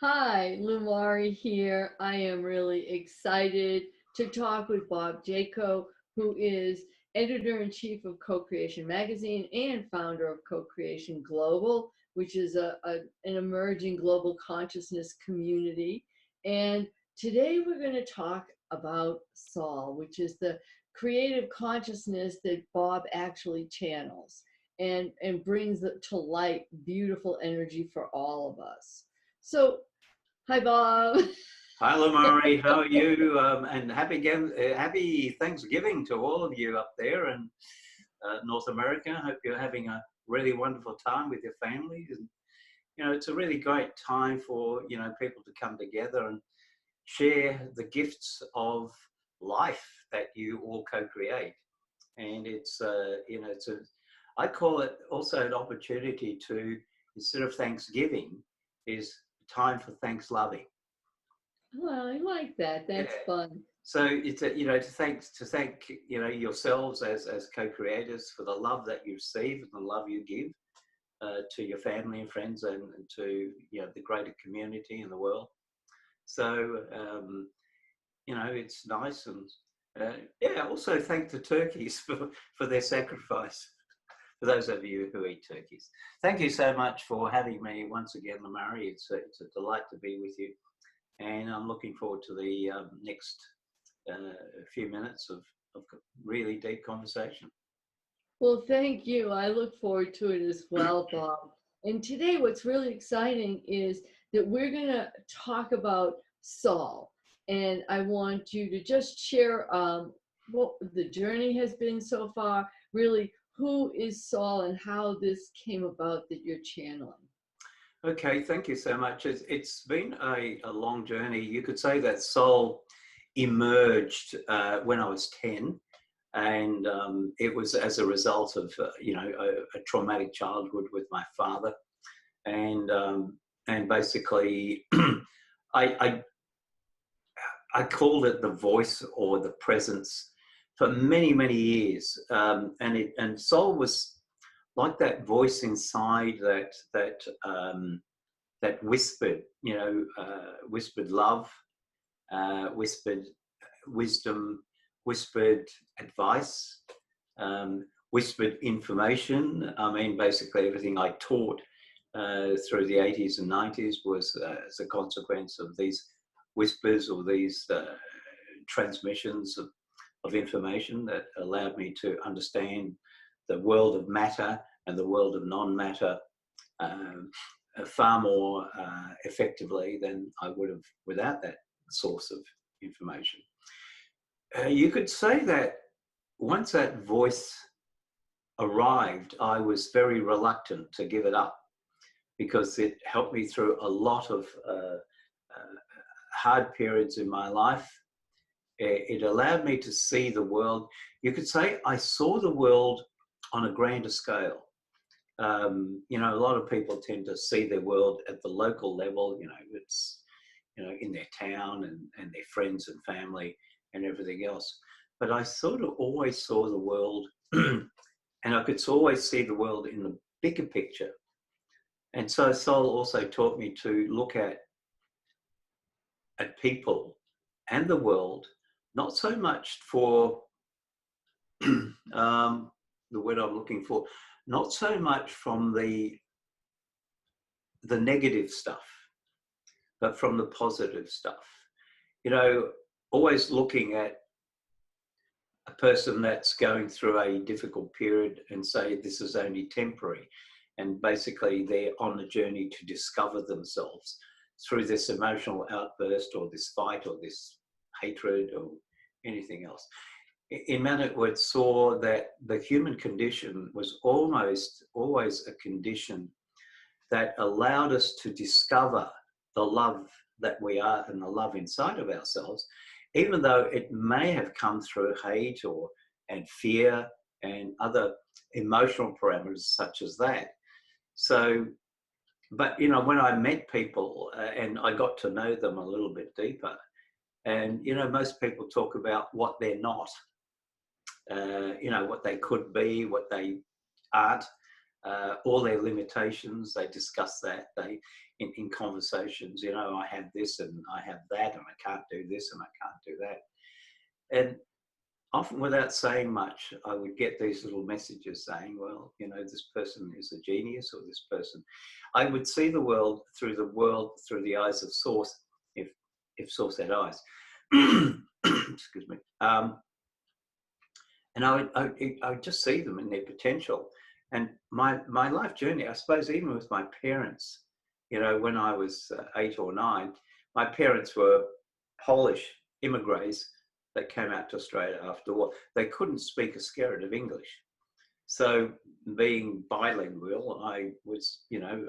Hi, Lumari here. I am really excited to talk with Bob Jayco, who is editor-in-chief of Co-Creation Magazine and founder of Co-Creation Global, which is an emerging global consciousness community. And today we're going to talk about S.O.L, which is the creative consciousness that Bob actually channels and brings to light beautiful energy for all of us. So, hi, Bob. Hi, Lumari. How are you? And happy Thanksgiving to all of you up there in North America. I hope you're having a really wonderful time with your families. And it's a really great time for people to come together and share the gifts of life that you all co-create. And I call it also an opportunity to, instead of Thanksgiving, is time for thanks loving. Well, I like that. That's Yeah. fun. So it's to thank yourselves as co-creators for the love that you receive and the love you give to your family and friends and to the greater community in the world. So it's nice and also thank the turkeys for their sacrifice. For those of you who eat turkeys, thank you so much for having me once again, Lumari. It's a delight to be with you, and I'm looking forward to the next few minutes of really deep conversation. Well, thank you. I look forward to it as well, Bob. And today, what's really exciting is that we're going to talk about S.O.L. And I want you to just share what the journey has been so far, really, who is S.O.L and how this came about that you're channeling. Okay, thank you so much. It's been a long journey. You could say that S.O.L emerged when I was 10, and it was as a result of a traumatic childhood with my father, and basically I I called it the voice or the presence for many years, and S.O.L was like that voice inside that whispered, whispered love, whispered wisdom, whispered advice, whispered information. I mean, basically everything I taught through the 80s and 90s was as a consequence of these whispers or these transmissions of information that allowed me to understand the world of matter and the world of non-matter far more effectively than I would have without that source of information. You could say that once that voice arrived, I was very reluctant to give it up because it helped me through a lot of hard periods in my life. It allowed me to see the world. You could say I saw the world on a grander scale. A lot of people tend to see their world at the local level. It's in their town and their friends and family and everything else. But I sort of always saw the world, and I could always see the world in the bigger picture. And so S.O.L also taught me to look at people and the world, not so much for the word I'm looking for, not so much from the negative stuff, but from the positive stuff. Always looking at a person that's going through a difficult period and say this is only temporary, and basically they're on a journey to discover themselves through this emotional outburst or this fight or this hatred or anything else. In other words, saw that the human condition was almost always a condition that allowed us to discover the love that we are and the love inside of ourselves, even though it may have come through hate and fear and other emotional parameters such as that. So, but when I met people and I got to know them a little bit deeper, and most people talk about what they're not, what they could be, what they aren't, all their limitations. They discuss that. They, in conversations, you know, I have this and I have that, and I can't do this and I can't do that. And often without saying much, I would get these little messages saying, well, you know, this person is a genius, or this person. I would see the world through the eyes of Source, if Source had eyes. Excuse me. And I would just see them in their potential. And my life journey, I suppose, even with my parents, you know, when I was 8 or 9, my parents were Polish immigrants that came out to Australia after the war. They couldn't speak a skerrit of English. So being bilingual, I was, you know,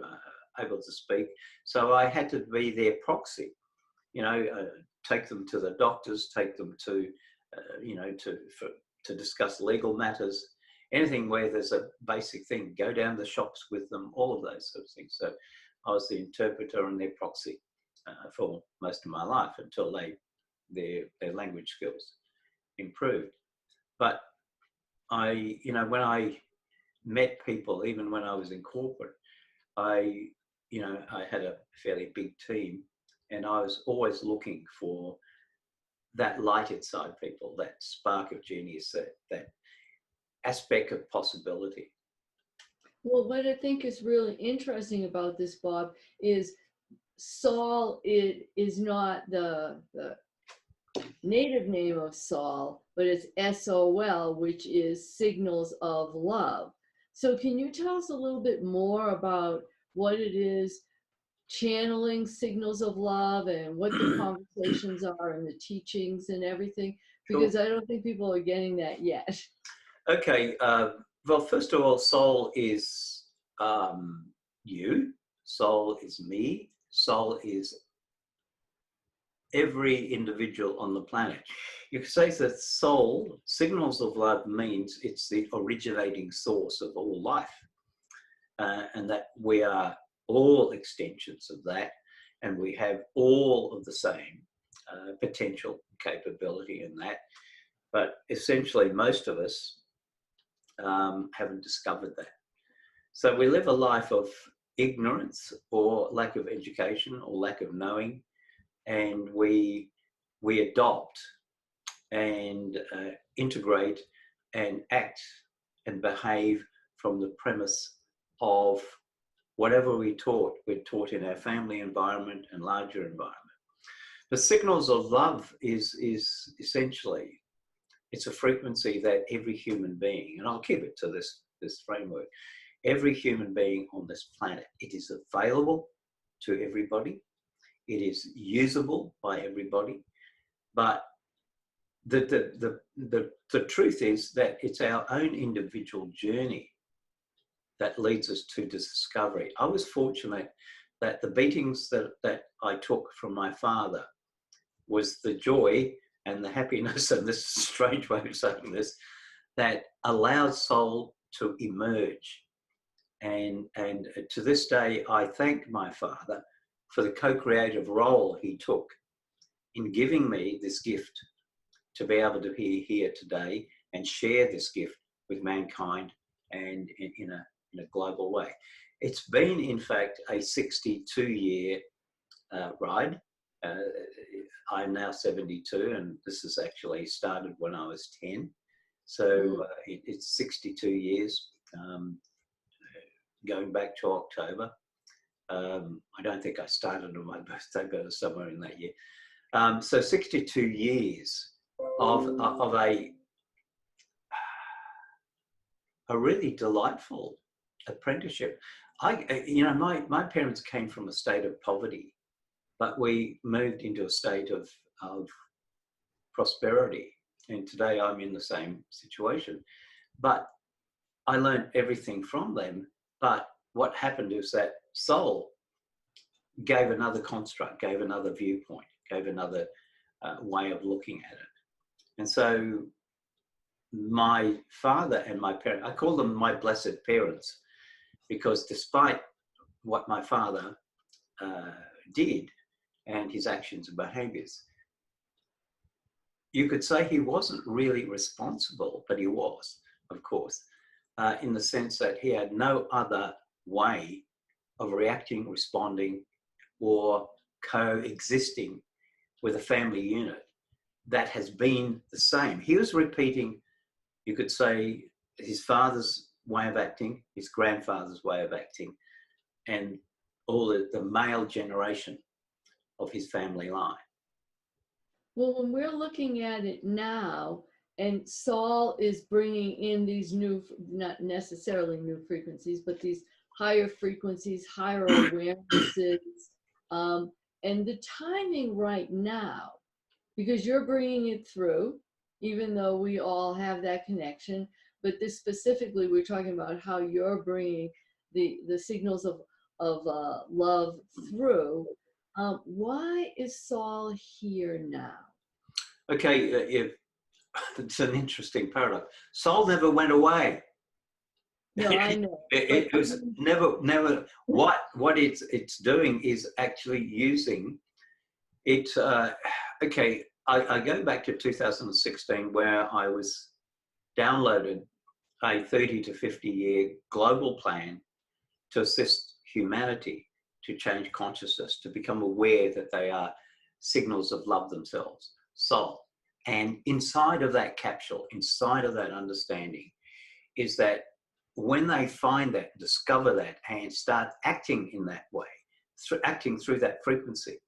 able to speak. So I had to be their proxy, you know, take them to the doctors, take them to, you know, to discuss legal matters, anything where there's a basic thing, go down the shops with them, all of those sort of things. So I was the interpreter and their proxy for most of my life until their language skills improved. But you know, when I met people, even when I was in corporate, you know, I had a fairly big team, and I was always looking for that light inside people, that spark of genius, that aspect of possibility. Well, what I think is really interesting about this, Bob, is S.O.L is not the native name of S.O.L, but it's S.O.L, which is signals of love. So can you tell us a little bit more about what it is channeling signals of love and what the conversations are and the teachings and everything? Because I don't think people are getting that yet. Okay. Well, first of all, S.O.L is you. S.O.L is me. S.O.L is every individual on the planet. You could say that S.O.L, signals of love, means it's the originating source of all life, and that we are all extensions of that, and we have all of the same potential capability in that. But essentially, most of us haven't discovered that. So we live a life of ignorance or lack of education or lack of knowing, and we adopt and integrate and act and behave from the premise of whatever we're taught in our family environment and larger environment. The signals of love is essentially, it's a frequency that every human being, and I'll keep it to this framework, every human being on this planet, it is available to everybody. It is usable by everybody. But the truth is that it's our own individual journey that leads us to discovery. I was fortunate that the beatings that I took from my father was the joy and the happiness, and this is a strange way of saying this, that allowed S.O.L to emerge. And to this day, I thank my father for the co-creative role he took in giving me this gift to be able to be here today and share this gift with mankind and in a global way. It's been, in fact, a 62-year ride. I'm now 72, and this has actually started when I was 10. So it's 62 years, going back to October. I don't think I started on my birthday, but it was somewhere in that year. So 62 years of a really delightful apprenticeship. You know, my parents came from a state of poverty, but we moved into a state of prosperity. And today I'm in the same situation. But I learned everything from them. But what happened is that S.O.L gave another construct, gave another viewpoint, gave another way of looking at it. And so my father and my parents, I call them my blessed parents, because despite what my father did and his actions and behaviors, you could say he wasn't really responsible, but he was, of course, in the sense that he had no other way of reacting, responding, or coexisting with a family unit that has been the same. He was repeating, you could say, his father's way of acting, his grandfather's way of acting, and all the male generation of his family line. Well, when we're looking at it now, and S.O.L is bringing in these new, not necessarily new frequencies, but these higher frequencies, higher awarenesses, and the timing right now, because you're bringing it through, even though we all have that connection, but this specifically, we're talking about how you're bringing the signals of love through. Why is S.O.L here now? Okay, it's an interesting paradox. S.O.L never went away. No, I know. It was never. What it's doing is actually using it. Okay, I go back to 2016 where I was downloaded a 30 to 50 year global plan to assist humanity to change consciousness, to become aware that they are signals of love themselves, soul. And inside of that capsule, inside of that understanding, is that when they find that, discover that, and start acting in that way, acting through that frequency,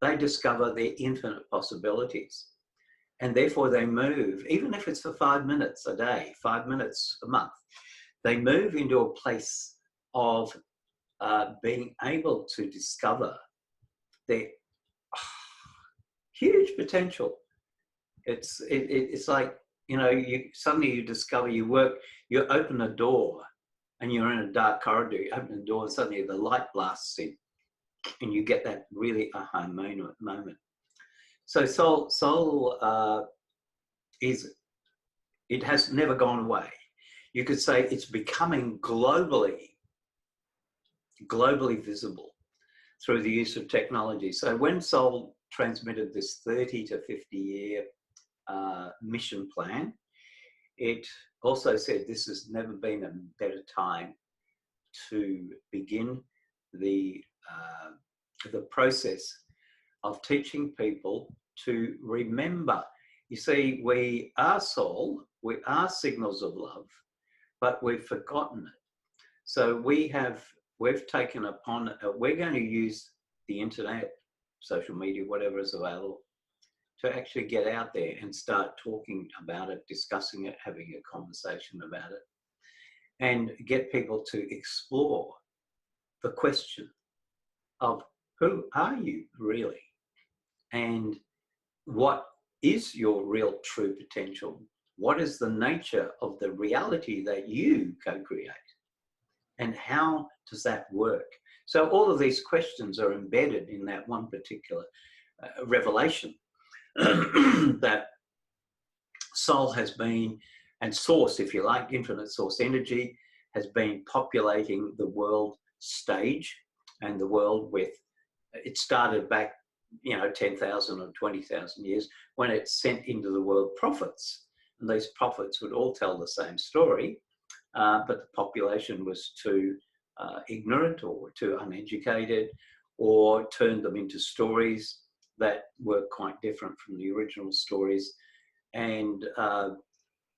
they discover their infinite possibilities. And therefore they move, even if it's for 5 minutes a day, 5 minutes a month, they move into a place of being able to discover their huge potential. It's like, you know, suddenly you discover you open a door and you're in a dark corridor, you open the door and suddenly the light blasts in and you get that really aha moment. So S.O.L it has never gone away. You could say it's becoming globally visible through the use of technology. So when S.O.L transmitted this 30 to 50 year mission plan, it also said this has never been a better time to begin the process of teaching people to remember. You see, we are S.O.L, we are signals of love, but we've forgotten it. So we've taken upon, we're going to use the internet, social media, whatever is available, to actually get out there and start talking about it, discussing it, having a conversation about it, and get people to explore the question of who are you really? And what is your real true potential? What is the nature of the reality that you co-create? And how does that work? So all of these questions are embedded in that one particular revelation that S.O.L has been, and source, if you like, infinite source energy, has been populating the world stage and the world with, it started back, 10,000 or 20,000 years when it sent into the world prophets. And these prophets would all tell the same story, but the population was too ignorant or too uneducated, or turned them into stories that were quite different from the original stories. And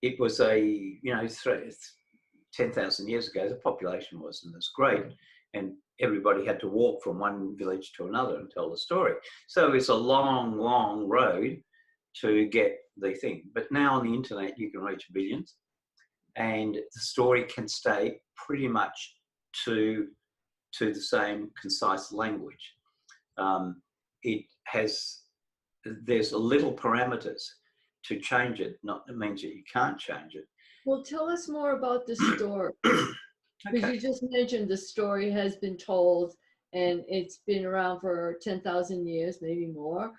it was 10,000 years ago, the population wasn't as great, and everybody had to walk from one village to another and tell the story. So it's a long, long road to get the thing. But now on the internet, you can reach billions, and the story can stay pretty much to the same concise language. There's a little parameters to change it, not that means that you can't change it. Well, tell us more about the story. Because you just mentioned the story has been told and it's been around for 10,000 years, maybe more.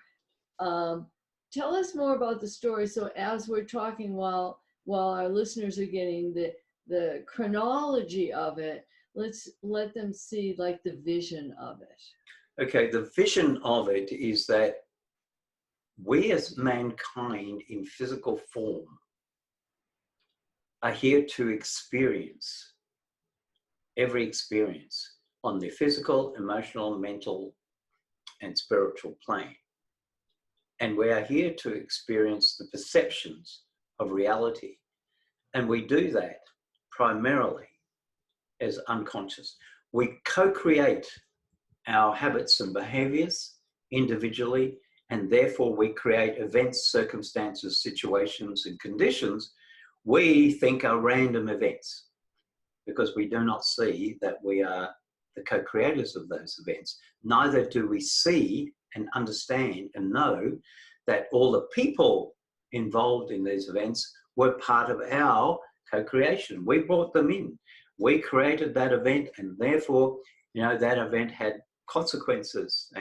Tell us more about the story. So as we're talking, while our listeners are getting the chronology of it, let's let them see like the vision of it. Okay, the vision of it is that we as mankind in physical form are here to experience every experience on the physical, emotional, mental, and spiritual plane. And we are here to experience the perceptions of reality. And we do that primarily as unconscious. We co-create our habits and behaviors individually, and therefore we create events, circumstances, situations, and conditions we think are random events, because we do not see that we are the co-creators of those events. Neither do we see and understand and know that all the people involved in these events were part of our co-creation. We brought them in. We created that event, and therefore, that event had consequences.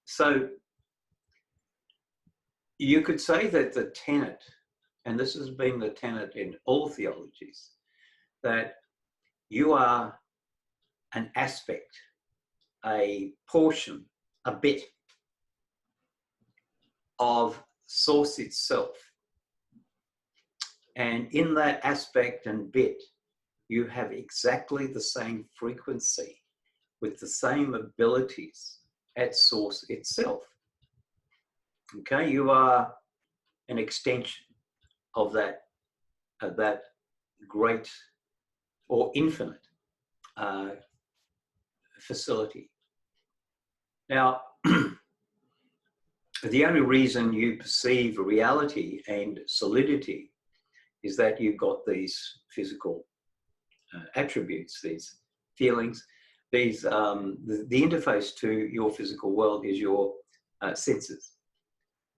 So you could say that the tenet, and this has been the tenet in all theologies, that you are an aspect, a portion, a bit of Source itself. And in that aspect and bit, you have exactly the same frequency with the same abilities at Source itself. Okay, you are an extension of that great or infinite facility. Now, the only reason you perceive reality and solidity is that you've got these physical attributes, these feelings, these the interface to your physical world is your senses.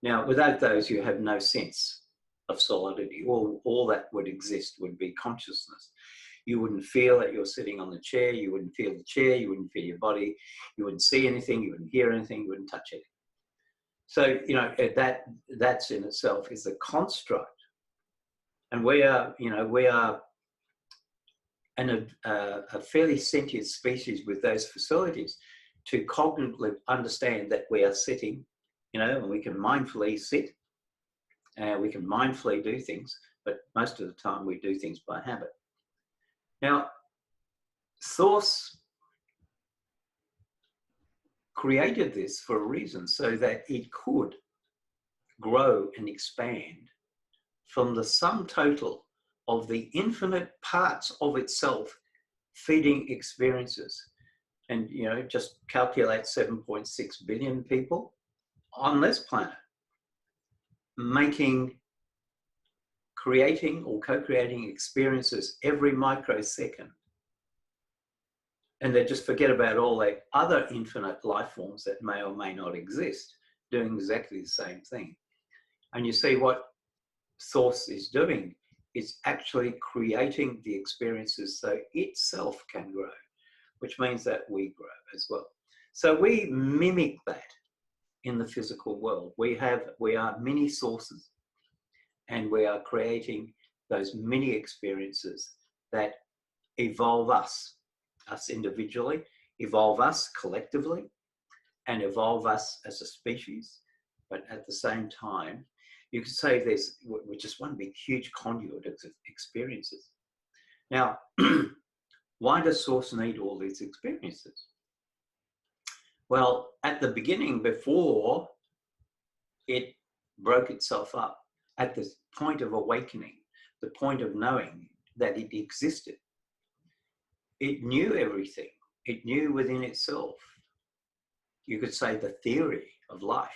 Now, without those, you have no sense of solidity. All that would exist would be consciousness. You wouldn't feel that you're sitting on the chair. You wouldn't feel the chair. You wouldn't feel your body. You wouldn't see anything. You wouldn't hear anything. You wouldn't touch anything. So, that's in itself is a construct. And we are a fairly sentient species with those facilities to cognitively understand that we are sitting, and we can mindfully sit, we can mindfully do things, but most of the time we do things by habit. Now, Source created this for a reason, so that it could grow and expand from the sum total of the infinite parts of itself feeding experiences. And, just calculate 7.6 billion people on this planet, creating or co-creating experiences every microsecond. And they just forget about all the other infinite life forms that may or may not exist, doing exactly the same thing. And you see what Source is doing is actually creating the experiences so itself can grow, which means that we grow as well. So we mimic that in the physical world. We are many sources, and we are creating those many experiences that evolve us individually, evolve us collectively, and evolve us as a species. But at the same time, you could say we're just one big huge conduit of experiences. Now, why does Source need all these experiences? Well, at the beginning, before it broke itself up, at the point of awakening, the point of knowing that it existed, it knew everything. It knew within itself, you could say, the theory of life,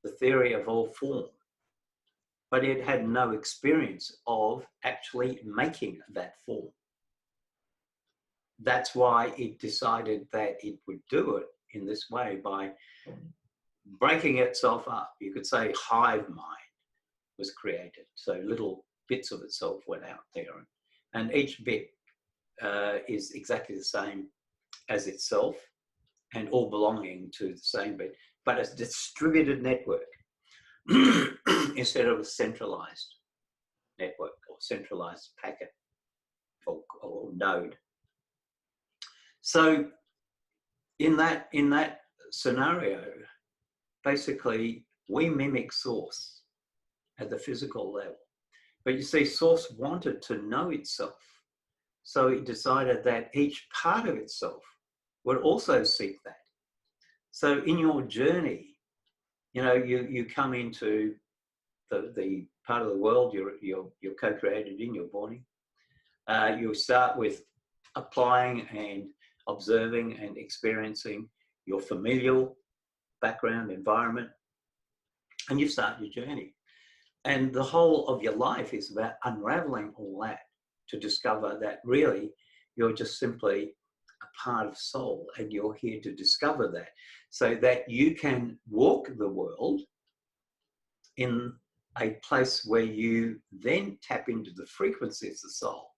the theory of all form. But it had no experience of actually making that form. That's why it decided that it would do it in this way, by breaking itself up. You could say hive mind was created. So little bits of itself went out there. And each bit is exactly the same as itself, and all belonging to the same bit, but it's a distributed network instead of a centralized network or centralized packet or node. So in that scenario, basically we mimic Source at the physical level. But you see, Source wanted to know itself. So it decided that each part of itself would also seek that. So in your journey, you come into the part of the world you're co-created in, you're born in. You start with applying and observing and experiencing your familial background, environment, and you start your journey. And the whole of your life is about unraveling all that to discover that really you're just simply a part of soul, and you're here to discover that so that you can walk the world in a place where you then tap into the frequencies of soul,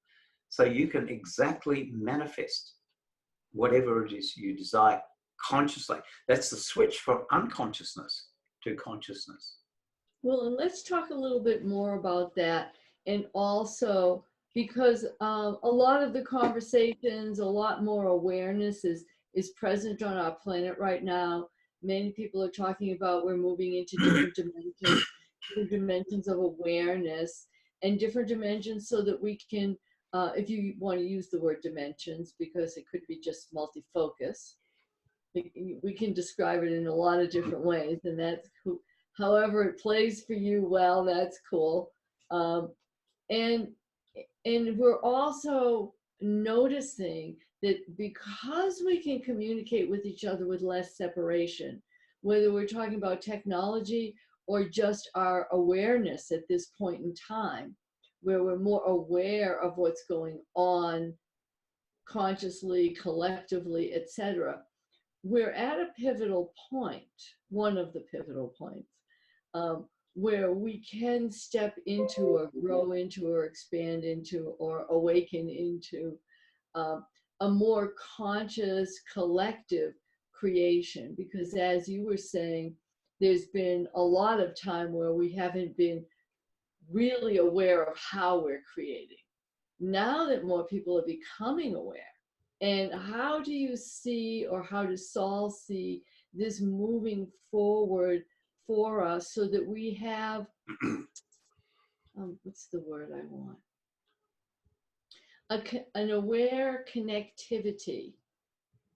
so you can exactly manifest whatever it is you desire consciously. That's the switch from unconsciousness to consciousness. Well, and let's talk a little bit more about that. And also, because a lot of the conversations, a lot more awareness is present on our planet right now. Many people are talking about we're moving into different dimensions of awareness, and different dimensions so that we can, if you want to use the word dimensions, because it could be just multi-focus, we can describe it in a lot of different ways, and that's cool. However it plays for you, well, that's cool. And we're also noticing that because we can communicate with each other with less separation, whether we're talking about technology or just our awareness at this point in time, where we're more aware of what's going on consciously, collectively, etc., we're at a pivotal point, one of the pivotal points, where we can step into or grow into or expand into or awaken into a more conscious collective creation. Because as you were saying, there's been a lot of time where we haven't been really aware of how we're creating. Now that more people are becoming aware, and how do you see, or how does S.O.L see this moving forward for us so that we have, what's the word I want? An aware connectivity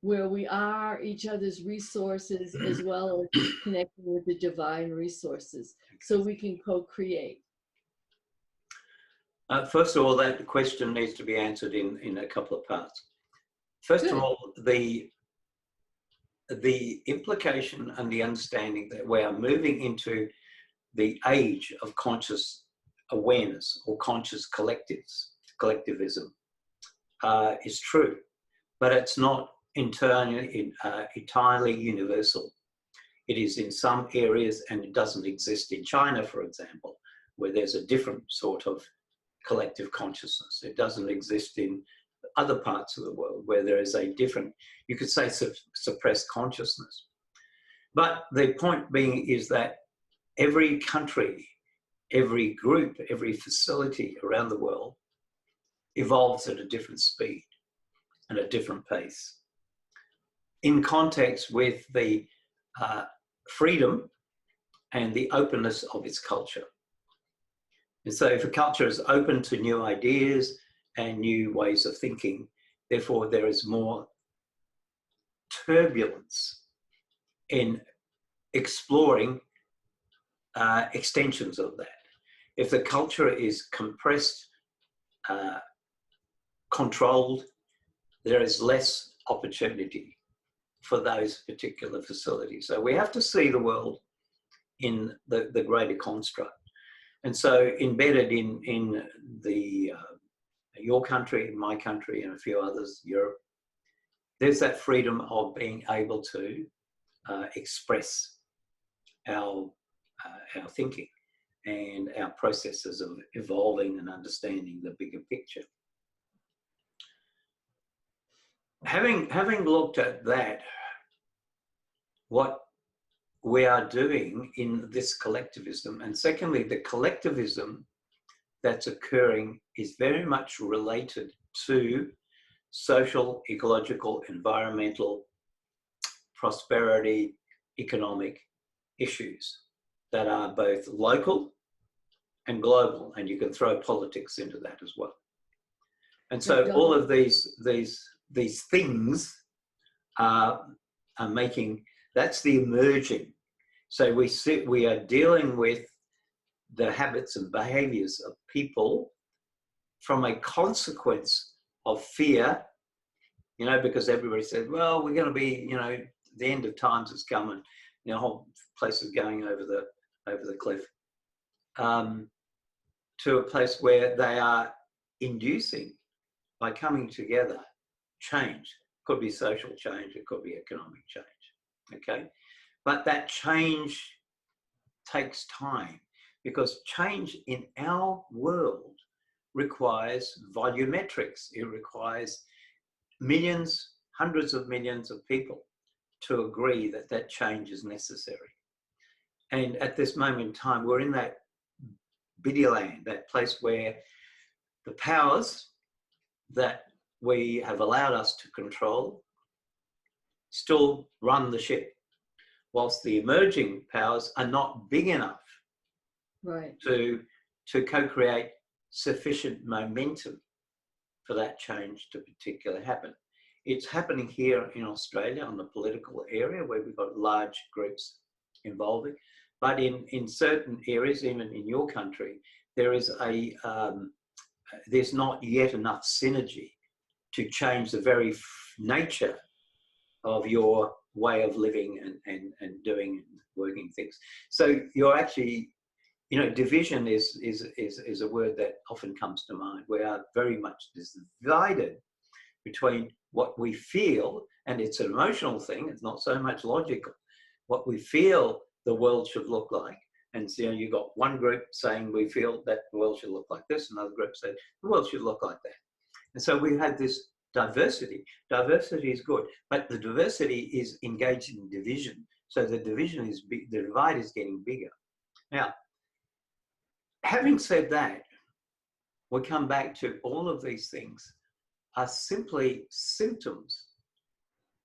where we are each other's resources as well as connecting with the divine resources so we can co-create. First of all, that question needs to be answered in a couple of parts. First Good. of all, the implication and the understanding that we are moving into the age of conscious awareness or conscious collectivism is true, but it's not entirely universal. It is in some areas, and it doesn't exist in China, for example, where there's a different sort of collective consciousness. It doesn't exist in other parts of the world where there is a different, you could say, suppressed consciousness. But the point being is that every country, every group, every facility around the world evolves at a different speed and a different pace, in context with the freedom and the openness of its culture. And so if a culture is open to new ideas and new ways of thinking, therefore there is more turbulence in exploring extensions of that. If the culture is compressed, controlled, there is less opportunity for those particular facilities. So we have to see the world in the greater construct. And so embedded in the your country, my country, and a few others, Europe, there's that freedom of being able to express our thinking and our processes of evolving and understanding the bigger picture. Having looked at that, what we are doing in this collectivism, and secondly, the collectivism that's occurring is very much related to social, ecological, environmental, prosperity, economic issues that are both local and global, and you can throw politics into that as well. And so all of these things are making, that's the emerging. So we are dealing with the habits and behaviors of people from a consequence of fear, you know, because everybody said, well, we're going to be, you know, the end of times is coming, you know, the whole place is going over the cliff, to a place where they are inducing, by coming together, change. Could be social change, it could be economic change, okay? But that change takes time, because change in our world requires volumetrics. It requires millions, hundreds of millions of people to agree that that change is necessary. And at this moment in time, we're in that biddy land, that place where the powers that we have allowed us to control still run the ship, whilst the emerging powers are not big enough, right, to co-create sufficient momentum for that change to particularly happen. It's happening here in Australia on the political area, where we've got large groups involving, but in certain areas, even in your country, there is there's not yet enough synergy to change the very nature of your way of living and doing and working things. So you're actually, you know, division is a word that often comes to mind. We are very much divided between what we feel, and it's an emotional thing, it's not so much logical, what we feel the world should look like. And so, you know, you've got one group saying we feel that the world should look like this, another group saying the world should look like that. And so we've had this diversity. Diversity is good, but the diversity is engaged in division. So the division is big, the divide is getting bigger. Now, having said that, we come back to all of these things are simply symptoms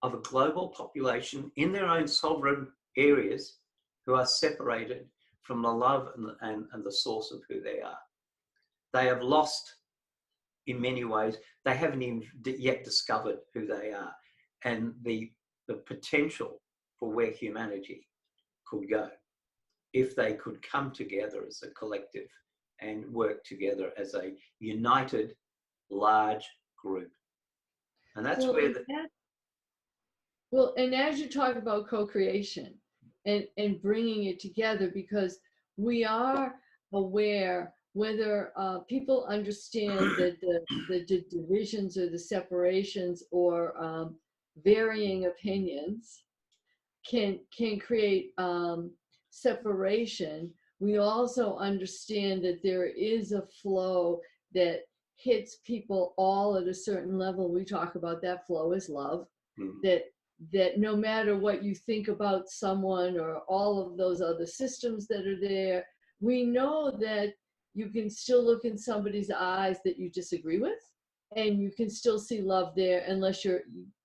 of a global population in their own sovereign areas who are separated from the love and the source of who they are. They have lost, in many ways, they haven't even yet discovered who they are and the potential for where humanity could go if they could come together as a collective and work together as a united, large group. And that's well, where and as you talk about co-creation and bringing it together, because we are aware, whether people understand that the divisions or the separations or varying opinions can create separation. We also understand that there is a flow that hits people all at a certain level. We talk about that flow as love. That no matter what you think about someone or all of those other systems that are there, we know that you can still look in somebody's eyes that you disagree with, and you can still see love there, unless you're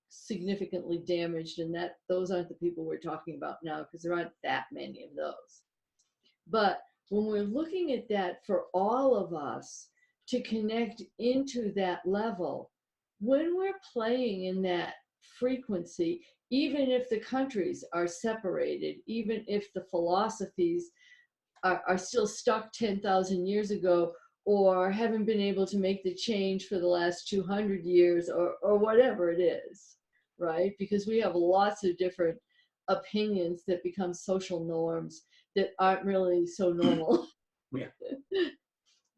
significantly damaged, and that those aren't the people we're talking about now, because there aren't that many of those. But when we're looking at that, for all of us to connect into that level, when we're playing in that frequency, even if the countries are separated, even if the philosophies are still stuck 10,000 years ago, or haven't been able to make the change for the last 200 years, or whatever it is, right? Because we have lots of different opinions that become social norms that aren't really so normal. Yeah.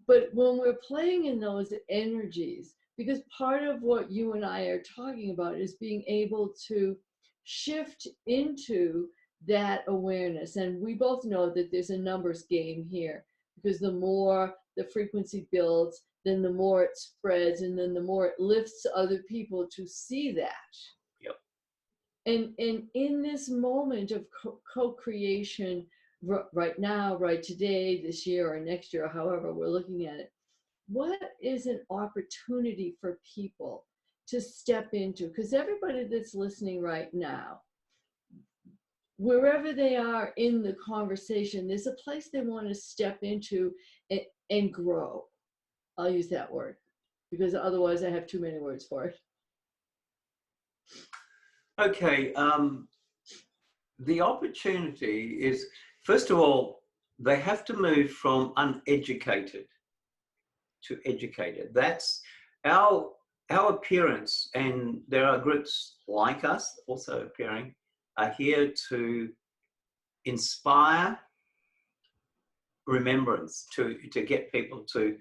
But when we're playing in those energies, because part of what you and I are talking about is being able to shift into that awareness. And we both know that there's a numbers game here, because the more the frequency builds, then the more it spreads, and then the more it lifts other people to see that. Yep. And in this moment of co-creation, right now, right today, this year or next year, or however we're looking at it, what is an opportunity for people to step into? Because everybody that's listening right now, wherever they are in the conversation, there's a place they want to step into and grow. I'll use that word, because otherwise I have too many words for it. Okay, the opportunity is, first of all, they have to move from uneducated to educated. That's our appearance, and there are groups like us also appearing, are here to inspire remembrance, to get people to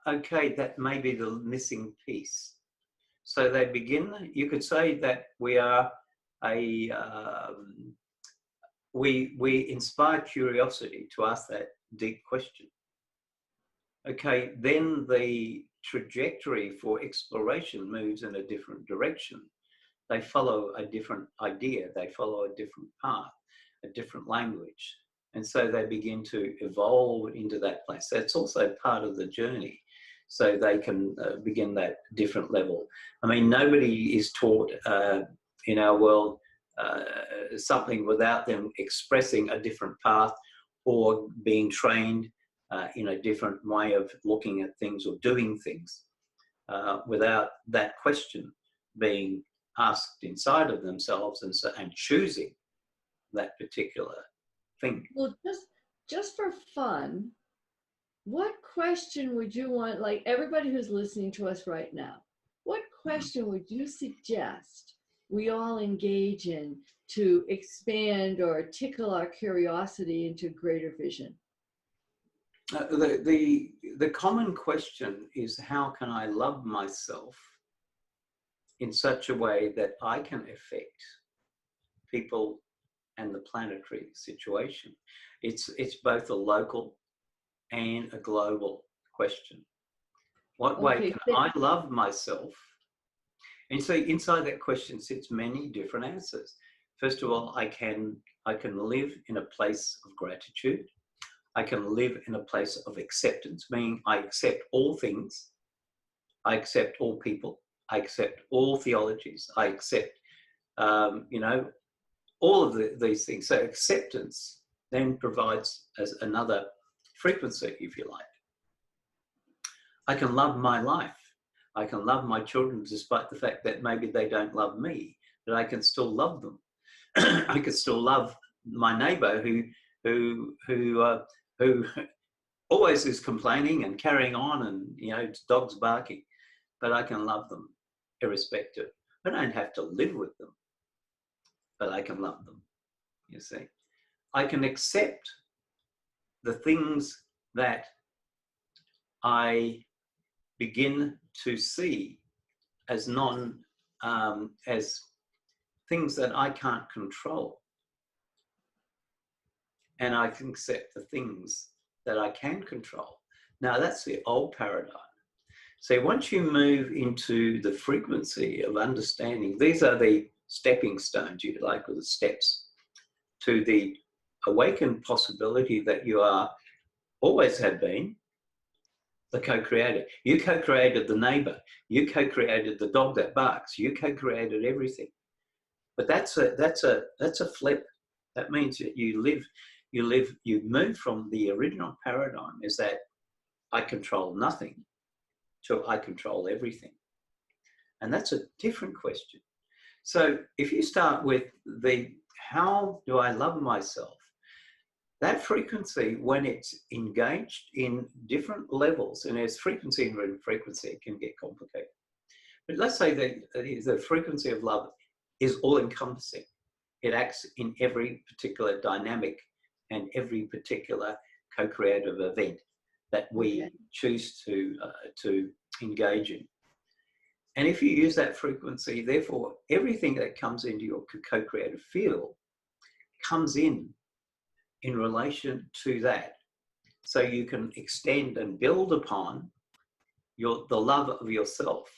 okay, that may be the missing piece. So they begin, you could say that we are a we inspire curiosity to ask that deep question. Okay, then the trajectory for exploration moves in a different direction. They follow a different idea, they follow a different path, a different language. And so they begin to evolve into that place. That's also part of the journey. So they can begin that different level. I mean, nobody is taught in our world something without them expressing a different path or being trained in a different way of looking at things or doing things without that question being asked inside of themselves and choosing that particular thing. Well, just for fun, what question would you want, like everybody who's listening to us right now, what question would you suggest we all engage in to expand or tickle our curiosity into greater vision? The common question is, how can I love myself in such a way that I can affect people and the planetary situation? It's both a local and a global question. What way Okay, can I love myself? And so inside that question sits many different answers. First of all, I can live in a place of gratitude. I can live in a place of acceptance, meaning I accept all things. I accept all people. I accept all theologies. I accept, all of these things. So acceptance then provides as another frequency, if you like. I can love my life. I can love my children despite the fact that maybe they don't love me, but I can still love them. I can still love my neighbour who always is complaining and carrying on, and dogs barking, but I can love them irrespective. I don't have to live with them, but I can love them. You see, I can accept the things that I begin to see as as things that I can't control, and I can accept the things that I can control. Now that's the old paradigm. So once you move into the frequency of understanding, these are the stepping stones, you like, or the steps to the awakened possibility that you are, always have been, the co-creator. You co-created the neighbor. You co-created the dog that barks. You co-created everything. But that's a flip. That means that you move from the original paradigm, is that I control nothing, to I control everything. And that's a different question. So if you start with how do I love myself? That frequency, when it's engaged in different levels, and as frequency and frequency, it can get complicated. But let's say that the frequency of love is all-encompassing. It acts in every particular dynamic and every particular co-creative event that we choose to engage in. And if you use that frequency, therefore, everything that comes into your co-creative field comes in relation to that. So you can extend and build upon the love of yourself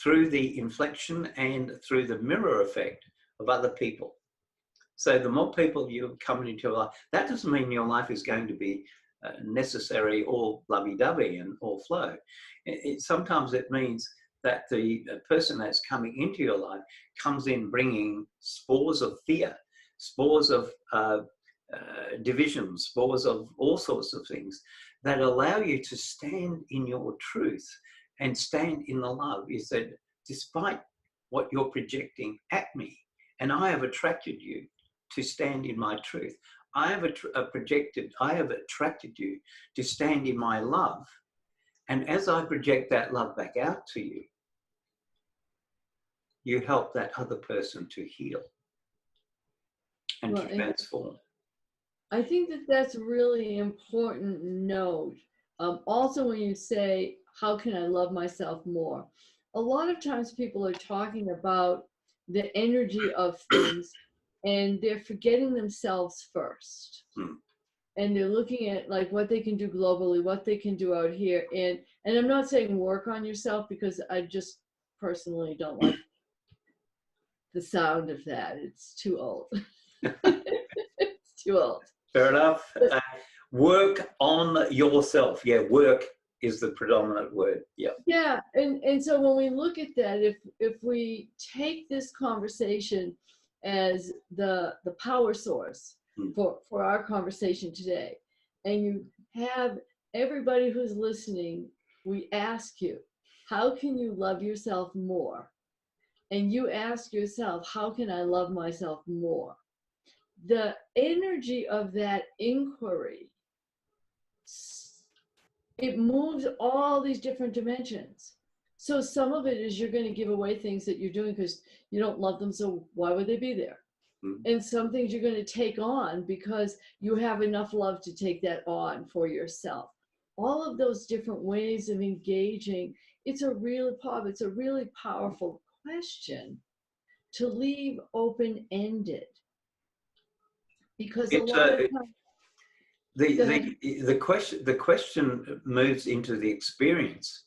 through the inflection and through the mirror effect of other people. So the more people you come into your life, that doesn't mean your life is going to be necessary all lovey-dovey and all flow. Sometimes it means that the person that's coming into your life comes in bringing spores of fear, spores of division, spores of all sorts of things that allow you to stand in your truth and stand in the love. Is that despite what you're projecting at me. And I have attracted you to stand in my truth. I have attracted you to stand in my love. And as I project that love back out to you, you help that other person to heal and Well, to transform. I think that that's a really important note. Also, when you say, how can I love myself more? A lot of times people are talking about the energy of things and they're forgetting themselves first. And they're looking at like what they can do globally, what they can do out here. And I'm not saying work on yourself, because I just personally don't like the sound of that. It's too old. It's too old. Fair enough. Work on yourself. Yeah, work is the predominant word. Yeah. Yeah, and so when we look at that, if we take this conversation as the power source for our conversation today, and you have everybody who's listening, we ask you, how can you love yourself more? And you ask yourself, how can I love myself more? The energy of that inquiry, it moves all these different dimensions. So some of it is you're going to give away things that you're doing because you don't love them, so why would they be there? And some things you're going to take on because you have enough love to take that on for yourself. All of those different ways of engaging, it's a really powerful question to leave open-ended, because a lot of times, the question moves into the experience.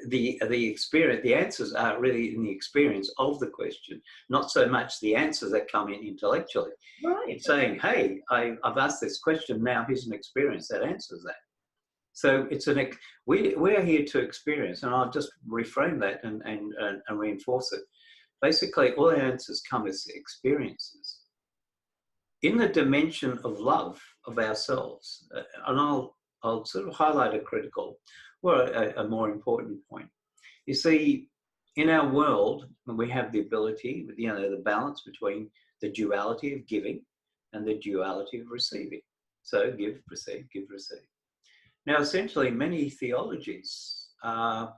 The experience, the answers are really in the experience of the question, not so much the answers that come in intellectually. right. It's saying, hey, I've asked this question, now here's an experience that answers that. So it's we're here to experience, and I'll just reframe that and reinforce it. Basically, all the answers come as experiences in the dimension of love of ourselves. And I'll sort of highlight a critical, or a more important point. You see, in our world, we have the ability, the balance between the duality of giving and the duality of receiving. So give, receive, give, receive. Now, essentially, many theologies tell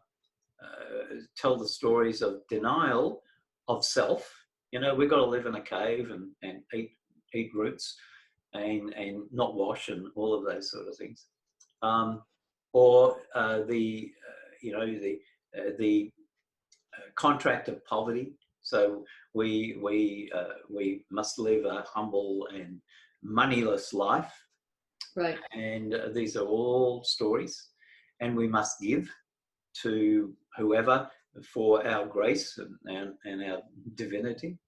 the stories of denial of self. We've got to live in a cave and eat roots and not wash and all of those sort of things. Or the contract of poverty. So we must live a humble and moneyless life. Right. And these are all stories, and we must give to whoever for our grace and our divinity.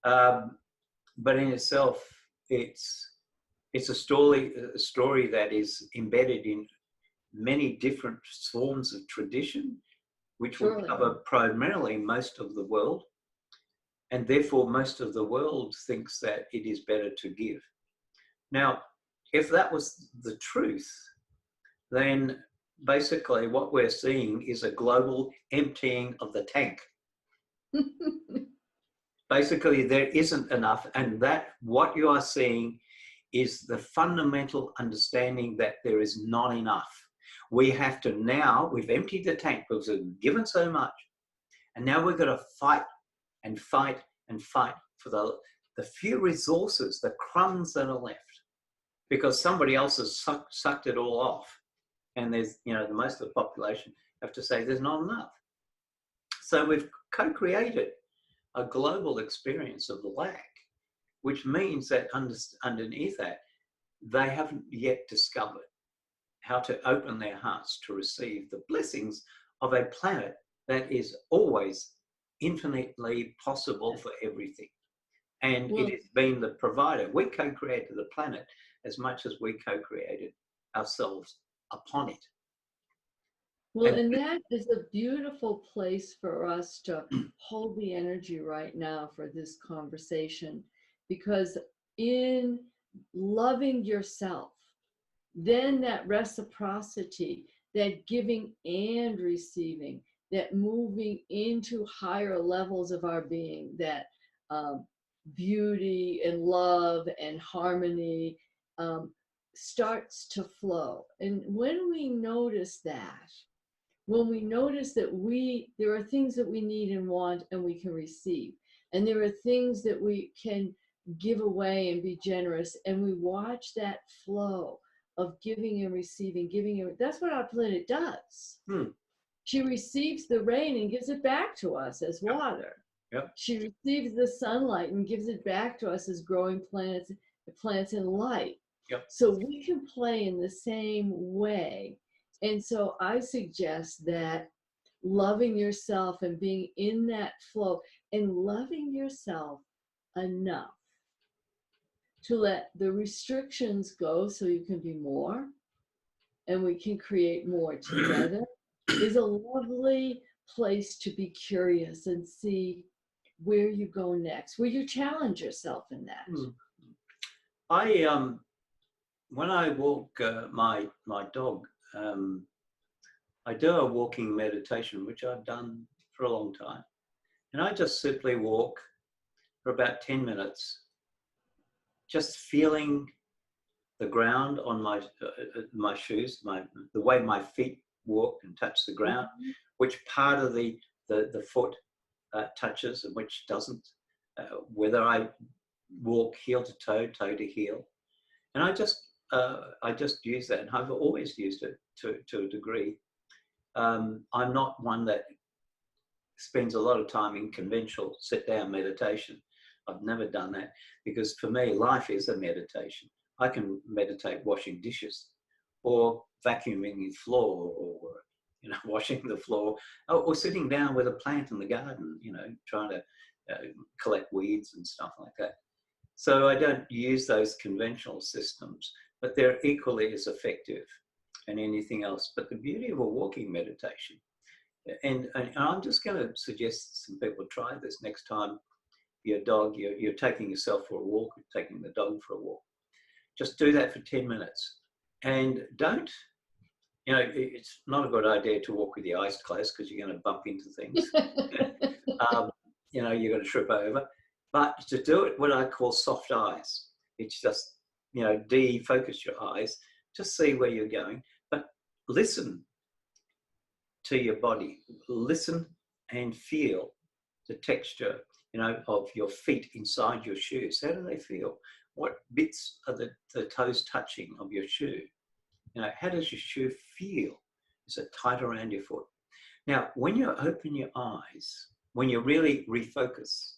But in itself, it's a story that is embedded in many different forms of tradition, which will cover primarily most of the world. And therefore, most of the world thinks that it is better to give. Now, if that was the truth, then basically what we're seeing is a global emptying of the tank. Basically, there isn't enough, and that what you are seeing is the fundamental understanding that there is not enough. We have to now, we've emptied the tank because we've given so much, and now we've got to fight and fight and fight for the few resources, the crumbs that are left, because somebody else has sucked it all off. And there's, the most of the population have to say there's not enough. So we've co-created a global experience of lack, which means that underneath that, they haven't yet discovered how to open their hearts to receive the blessings of a planet that is always infinitely possible for everything. And it has been the provider. We co-created the planet as much as we co-created ourselves upon it. Well, and that is a beautiful place for us to hold the energy right now for this conversation, because in loving yourself, then that reciprocity, that giving and receiving, that moving into higher levels of our being, that beauty and love and harmony starts to flow. And when we notice that, when we notice that there are things that we need and want and we can receive, and there are things that we can give away and be generous, and we watch that flow of giving and receiving, that's what our planet does. She receives the rain and gives it back to us as water. Yep. She receives the sunlight and gives it back to us as growing plants in light. Yep. So we can play in the same way. And so I suggest that loving yourself and being in that flow and loving yourself enough to let the restrictions go so you can be more and we can create more together is a lovely place to be curious and see where you go next, where you challenge yourself in that. I when I walk my dog, I do a walking meditation, which I've done for a long time, and I just simply walk for about 10 minutes, just feeling the ground on my shoes, the way my feet walk and touch the ground, which part of the foot touches and which doesn't, whether I walk heel to toe, toe to heel, and I just use that, and I've always used it to a degree. I'm not one that spends a lot of time in conventional sit-down meditation. I've never done that, because for me, life is a meditation. I can meditate washing dishes, or vacuuming the floor, or washing the floor, or sitting down with a plant in the garden, trying to collect weeds and stuff like that. So I don't use those conventional systems, but they're equally as effective and anything else. But the beauty of a walking meditation, and I'm just going to suggest some people try this next time you're taking yourself for a walk, or taking the dog for a walk. Just do that for 10 minutes. And don't, it's not a good idea to walk with your eyes closed, because you're going to bump into things. You're going to trip over. But to do it what I call soft eyes, it's just, defocus your eyes, just see where you're going, but listen to your body. Listen and feel the texture, of your feet inside your shoes. How do they feel? What bits are the toes touching of your shoe? How does your shoe feel? Is it tight around your foot? Now, when you open your eyes, when you really refocus,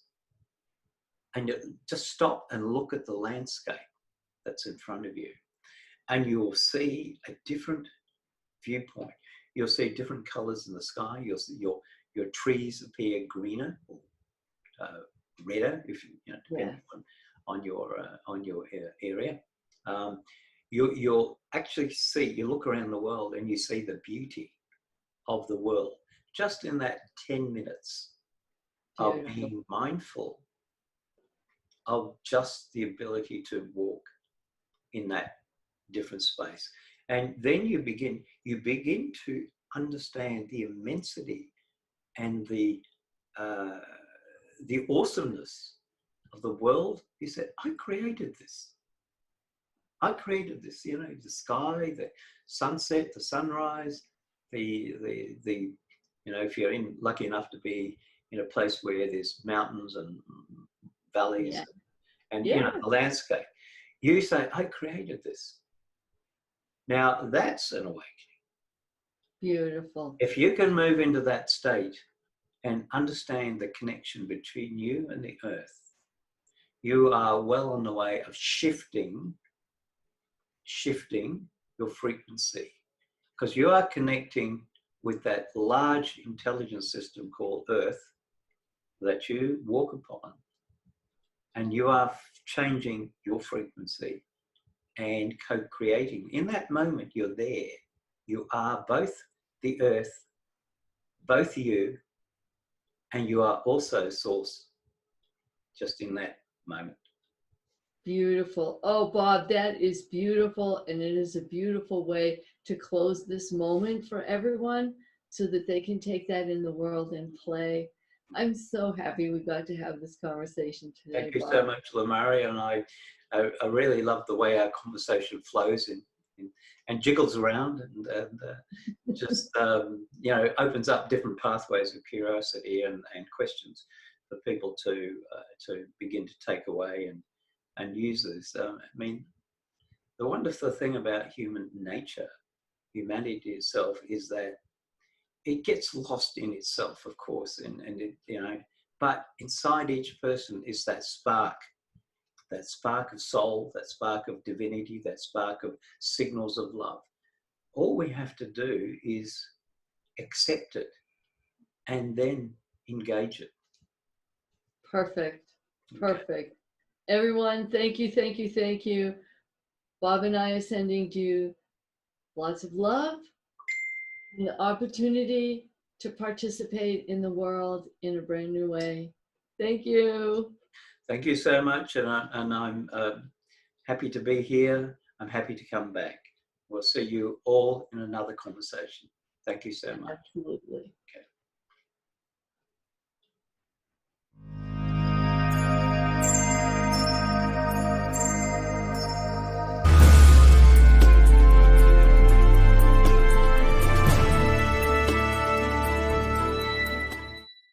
and you just stop and look at the landscape that's in front of you, and you'll see a different viewpoint. You'll see different colors in the sky. You'll see your trees appear greener, or redder, if depending on your area. You'll actually see. You look around the world and you see the beauty of the world just in that 10 minutes of being mindful of just the ability to walk in that different space. And then you begin to understand the immensity and the awesomeness of the world. You said, I created this. I created this, the sky, the sunset, the sunrise, the if you're lucky enough to be in a place where there's mountains and valleys and the landscape, you say, I created this. Now that's an awakening. Beautiful. If you can move into that state and understand the connection between you and the earth, you are well on the way of shifting your frequency, because you are connecting with that large intelligence system called Earth that you walk upon, and you are changing your frequency and co-creating. In that moment, you're there. You are both the Earth, both you, and you are also Source, just in that moment. Beautiful. Oh, Bob, that is beautiful. And it is a beautiful way to close this moment for everyone. so that they can take that in the world and play. I'm so happy we got to have this conversation today, Thank you Bob. so much, Lumari, and I really love the way our conversation flows and jiggles around and just you know, opens up different pathways of curiosity and questions for people to begin to take away and use this. I mean, the wonderful thing about human nature, humanity itself, is that it gets lost in itself, of course, and it, you know, but inside each person is that spark of soul, that spark of divinity, that spark of signals of love. All we have to do is accept it and then engage it. Perfect. Okay. Perfect. Everyone, thank you, thank you, thank you. Bob and I are sending you lots of love and the opportunity to participate in the world in a brand new way. Thank you. Thank you so much, and I'm happy to be here. I'm happy to come back. We'll see you all in another conversation. Thank you so much. Absolutely. Okay.